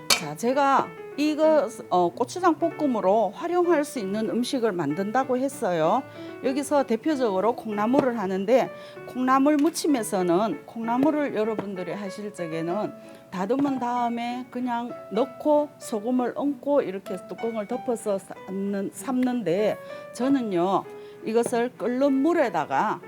자, 제가 이거 고추장 볶음으로 활용할 수 있는 음식을 만든다고 했어요. 여기서 대표적으로 콩나물을 하는데, 콩나물 무침에서는 콩나물을 여러분들이 하실 적에는 다듬은 다음에 그냥 넣고 소금을 얹고 이렇게 뚜껑을 덮어서 삶는데, 저는요 이것을 끓는 물에다가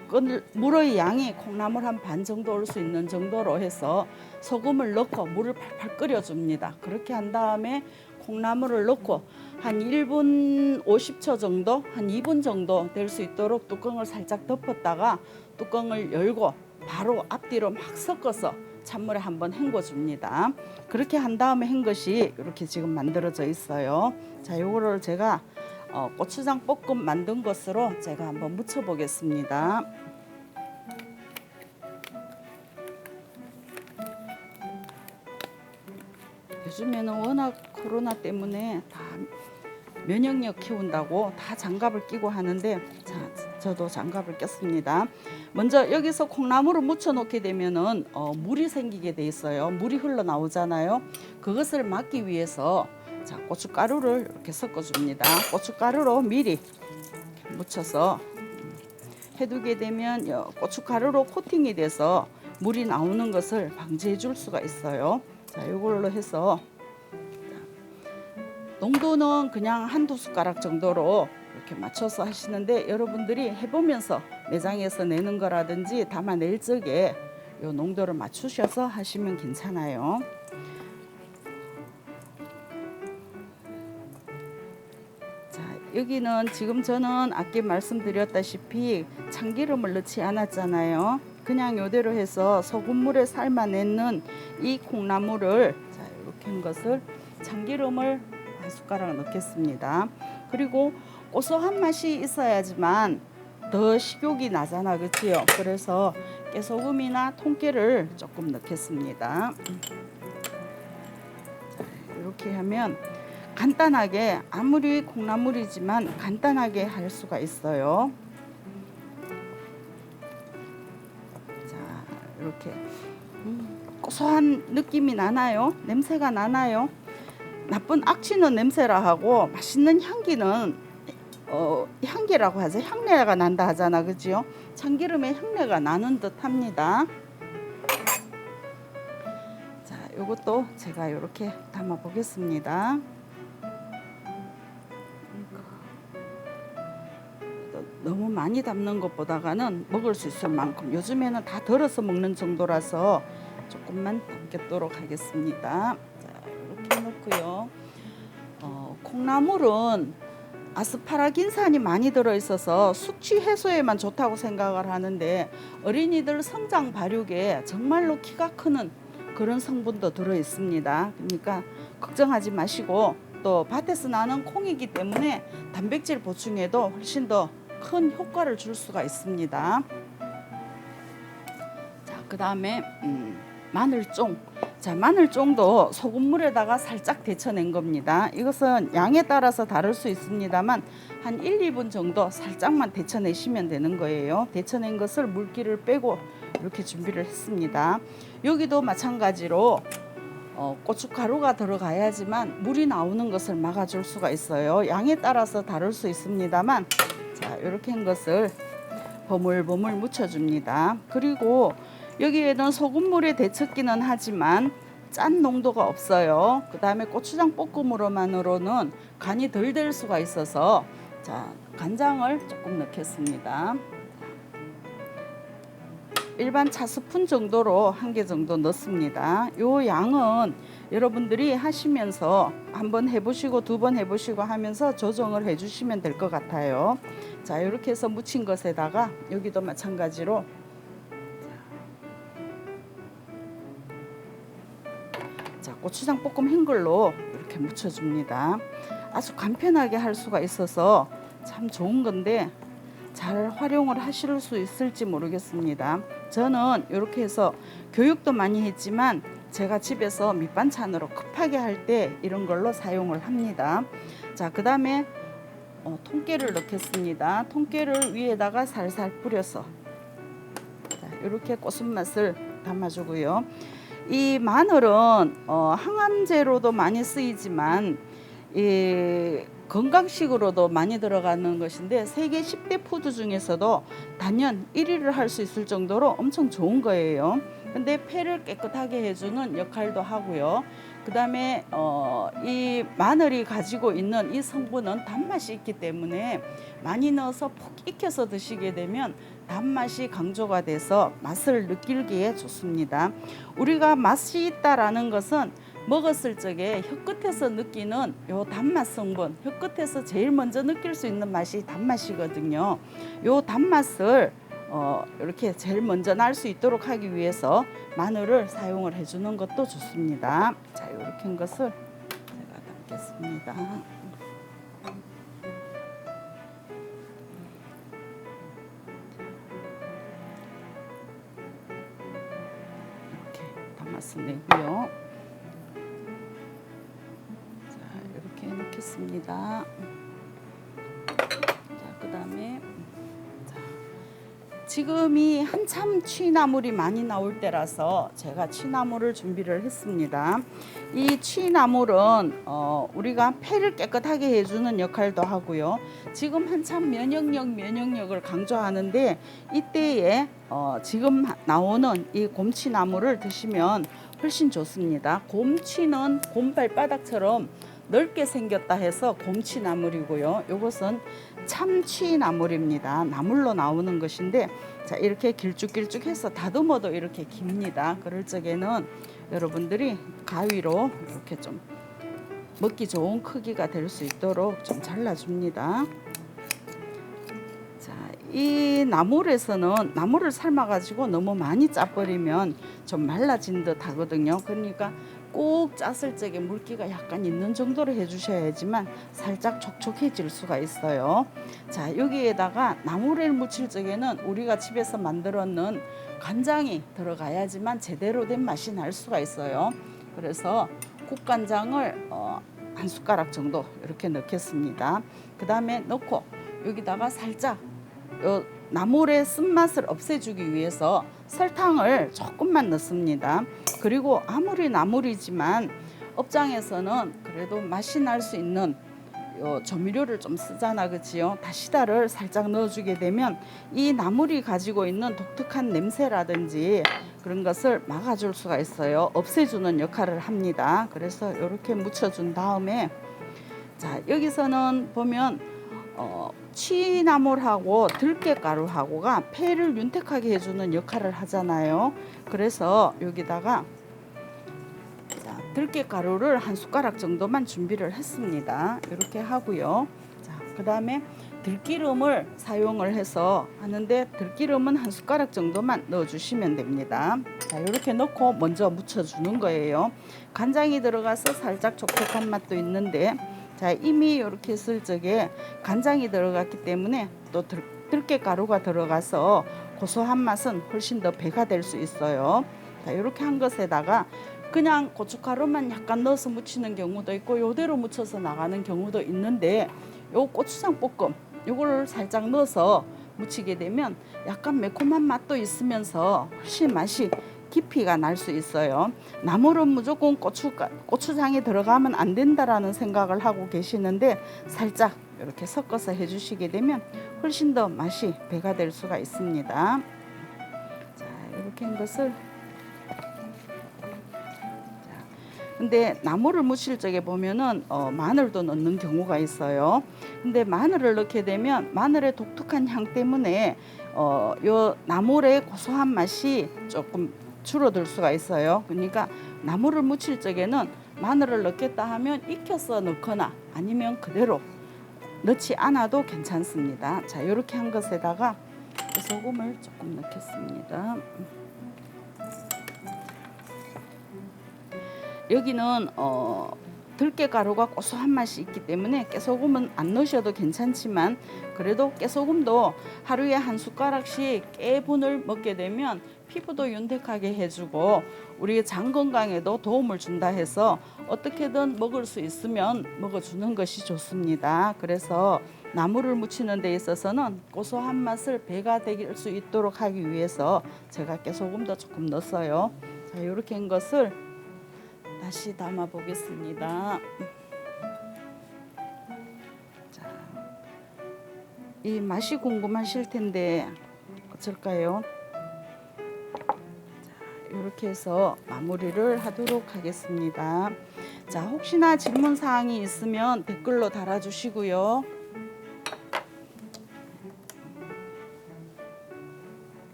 물의 양이 콩나물 한 반 정도 올 수 있는 정도로 해서 소금을 넣고 물을 팔팔 끓여줍니다. 그렇게 한 다음에 콩나물을 넣고 한 1분 50초 정도, 한 2분 정도 될 수 있도록 뚜껑을 살짝 덮었다가 뚜껑을 열고 바로 앞뒤로 막 섞어서 찬물에 한번 헹궈줍니다. 그렇게 한 다음에 한 것이 이렇게 지금 만들어져 있어요. 자, 요거를 제가 고추장 볶음 만든 것으로 제가 한번 무쳐 보겠습니다. 요즘에는 워낙 코로나 때문에 다 면역력 키운다고 다 장갑을 끼고 하는데, 자, 저도 장갑을 꼈습니다. 먼저 여기서 콩나물을 묻혀 놓게 되면은 물이 생기게 돼 있어요. 물이 흘러나오잖아요. 그것을 막기 위해서 자, 고춧가루를 이렇게 섞어 줍니다. 고춧가루로 미리 묻혀서 해두게 되면 고춧가루로 코팅이 돼서 물이 나오는 것을 방지해 줄 수가 있어요. 자, 이걸로 해서 농도는 그냥 한두 숟가락 정도로 이렇게 맞춰서 하시는데, 여러분들이 해보면서 매장에서 내는 거라든지 담아낼 적에 이 농도를 맞추셔서 하시면 괜찮아요. 자, 여기는 지금 저는 아까 말씀드렸다시피 참기름을 넣지 않았잖아요. 그냥 이대로 해서 소금물에 삶아내는 이 콩나물을, 자, 이렇게 한 것을 참기름을 한 숟가락 넣겠습니다. 그리고 고소한 맛이 있어야지만 더 식욕이 나잖아, 그렇지요? 그래서 깨소금이나 통깨를 조금 넣겠습니다. 이렇게 하면 간단하게, 아무리 콩나물이지만 간단하게 할 수가 있어요. 자, 이렇게 고소한 느낌이 나나요? 냄새가 나나요? 나쁜 악취는 냄새라 하고 맛있는 향기는 향기라고 하죠. 향내가 난다 하잖아, 그죠? 참기름의 향내가 나는 듯 합니다. 자, 요것도 제가 이렇게 담아 보겠습니다. 너무 많이 담는 것보다는 먹을 수 있을 만큼, 요즘에는 다 덜어서 먹는 정도라서 조금만 담겠도록 하겠습니다. 자, 이렇게 넣고요. 콩나물은 아스파라긴산이 많이 들어있어서 숙취 해소에만 좋다고 생각을 하는데, 어린이들 성장 발육에 정말로 키가 크는 그런 성분도 들어있습니다. 그러니까 걱정하지 마시고, 또 밭에서 나는 콩이기 때문에 단백질 보충에도 훨씬 더 큰 효과를 줄 수가 있습니다. 자, 그 다음에 마늘쫑. 자, 마늘쫑도 소금물에다가 살짝 데쳐낸 겁니다. 이것은 양에 따라서 다를 수 있습니다만 한 1, 2분 정도 살짝만 데쳐내시면 되는 거예요. 데쳐낸 것을 물기를 빼고 이렇게 준비를 했습니다. 여기도 마찬가지로 고춧가루가 들어가야지만 물이 나오는 것을 막아줄 수가 있어요. 양에 따라서 다를 수 있습니다만, 자, 이렇게 한 것을 버물버물 묻혀줍니다. 그리고 여기에는 소금물에 데쳤기는 하지만 짠 농도가 없어요. 그 다음에 고추장 볶음으로만으로는 간이 덜 될 수가 있어서, 자, 간장을 조금 넣겠습니다. 일반 차 스푼 정도로 한 개 정도 넣습니다. 요 양은 여러분들이 하시면서 한번 해보시고 두 번 해보시고 하면서 조정을 해주시면 될 것 같아요. 자, 이렇게 해서 무친 것에다가 여기도 마찬가지로 자, 고추장 볶음 한 걸로 이렇게 묻혀줍니다. 아주 간편하게 할 수가 있어서 참 좋은 건데 잘 활용을 하실 수 있을지 모르겠습니다. 저는 이렇게 해서 교육도 많이 했지만 제가 집에서 밑반찬으로 급하게 할 때 이런 걸로 사용을 합니다. 자, 그 다음에 통깨를 넣겠습니다. 통깨를 위에다가 살살 뿌려서 이렇게 고순 맛을 담아주고요. 이 마늘은 항암제로도 많이 쓰이지만 건강식으로도 많이 들어가는 것인데 세계 10대 푸드 중에서도 단연 1위를 할 수 있을 정도로 엄청 좋은 거예요. 근데 폐를 깨끗하게 해주는 역할도 하고요. 그 다음에 이 마늘이 가지고 있는 이 성분은 단맛이 있기 때문에 많이 넣어서 푹 익혀서 드시게 되면 단맛이 강조가 돼서 맛을 느끼기에 좋습니다. 우리가 맛이 있다라는 것은 먹었을 적에 혀끝에서 느끼는 요 단맛 성분, 혀끝에서 제일 먼저 느낄 수 있는 맛이 단맛이거든요. 요 단맛을 이렇게 제일 먼저 날 수 있도록 하기 위해서 마늘을 사용을 해주는 것도 좋습니다. 자, 이렇게 한 것을 제가 담겠습니다. 이렇게 담아서 내고요. 자, 이렇게 넣겠습니다. 자, 그 다음에 지금이 한참 취나물이 많이 나올 때라서 제가 취나물을 준비를 했습니다. 이 취나물은 우리가 폐를 깨끗하게 해주는 역할도 하고요. 지금 한참 면역력을 강조하는데 이때에 지금 나오는 이 곰취나물을 드시면 훨씬 좋습니다. 곰취는 곰발바닥처럼 넓게 생겼다 해서 곰취나물이고요. 이것은 참취나물입니다. 나물로 나오는 것인데 자, 이렇게 길쭉길쭉해서 다듬어도 이렇게 깁니다. 그럴 적에는 여러분들이 가위로 이렇게 좀 먹기 좋은 크기가 될 수 있도록 좀 잘라줍니다. 자, 이 나물에서는 나물을 삶아가지고 너무 많이 짜버리면 좀 말라진 듯 하거든요. 그러니까 꼭 짰을 적에 물기가 약간 있는 정도로 해주셔야지만 살짝 촉촉해질 수가 있어요. 자, 여기에다가 나물을 무칠 적에는 우리가 집에서 만들어 놓은 간장이 들어가야지만 제대로 된 맛이 날 수가 있어요. 그래서 국간장을 한 숟가락 정도 이렇게 넣겠습니다. 그 다음에 넣고 여기다가 살짝 나물의 쓴맛을 없애주기 위해서 설탕을 조금만 넣습니다. 그리고 아무리 나물이지만 업장에서는 그래도 맛이 날 수 있는 조미료를 좀 쓰잖아, 그치요? 다시다를 살짝 넣어주게 되면 이 나물이 가지고 있는 독특한 냄새라든지 그런 것을 막아줄 수가 있어요. 없애주는 역할을 합니다. 그래서 이렇게 묻혀준 다음에 자, 여기서는 보면 취나물하고 들깨가루하고가 폐를 윤택하게 해주는 역할을 하잖아요. 그래서 여기다가 자, 들깨가루를 한 숟가락 정도만 준비를 했습니다. 이렇게 하고요. 자, 그 다음에 들기름을 사용을 해서 하는데 들기름은 한 숟가락 정도만 넣어주시면 됩니다. 자, 이렇게 넣고 먼저 묻혀주는 거예요. 간장이 들어가서 살짝 촉촉한 맛도 있는데 자, 이미 이렇게 했을 적에 간장이 들어갔기 때문에 또 들깨가루가 들어가서 고소한 맛은 훨씬 더 배가 될 수 있어요. 자, 이렇게 한 것에다가 그냥 고춧가루만 약간 넣어서 무치는 경우도 있고 요대로 무쳐서 나가는 경우도 있는데 요 고추장 볶음 요거를 살짝 넣어서 무치게 되면 약간 매콤한 맛도 있으면서 훨씬 맛이 깊이가 날 수 있어요. 나물은 무조건 고추장에 들어가면 안 된다라는 생각을 하고 계시는데 살짝 이렇게 섞어서 해주시게 되면 훨씬 더 맛이 배가 될 수가 있습니다. 자, 이렇게 한 것을 근데 나물을 무칠 적에 보면은 마늘도 넣는 경우가 있어요. 근데 마늘을 넣게 되면 마늘의 독특한 향 때문에 요 나물의 고소한 맛이 조금 줄어들 수가 있어요. 그러니까 나물을 무칠 적에는 마늘을 넣겠다 하면 익혀서 넣거나 아니면 그대로 넣지 않아도 괜찮습니다. 자, 이렇게 한 것에다가 소금을 조금 넣겠습니다. 여기는 들깨가루가 고소한 맛이 있기 때문에 깨소금은 안 넣으셔도 괜찮지만 그래도 깨소금도 하루에 한 숟가락씩 깨분을 먹게 되면 피부도 윤택하게 해주고 우리의 장 건강에도 도움을 준다 해서 어떻게든 먹을 수 있으면 먹어주는 것이 좋습니다. 그래서 나물을 무치는 데 있어서는 고소한 맛을 배가 될 수 있도록 하기 위해서 제가 깨소금도 조금 넣었어요. 자, 이렇게 한 것을 다시 담아 보겠습니다. 자, 이 맛이 궁금하실 텐데 어쩔까요? 이렇게 해서 마무리를 하도록 하겠습니다. 자, 혹시나 질문 사항이 있으면 댓글로 달아주시고요.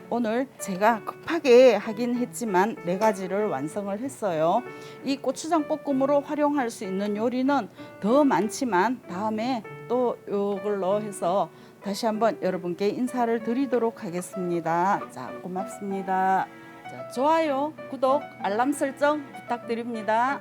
오늘 제가 급하게 하긴 했지만 4가지를 완성을 했어요. 이 고추장 볶음으로 활용할 수 있는 요리는 더 많지만 다음에 또 이걸로 해서 다시 한번 여러분께 인사를 드리도록 하겠습니다. 자, 고맙습니다. 자, 좋아요, 구독, 알람 설정 부탁드립니다.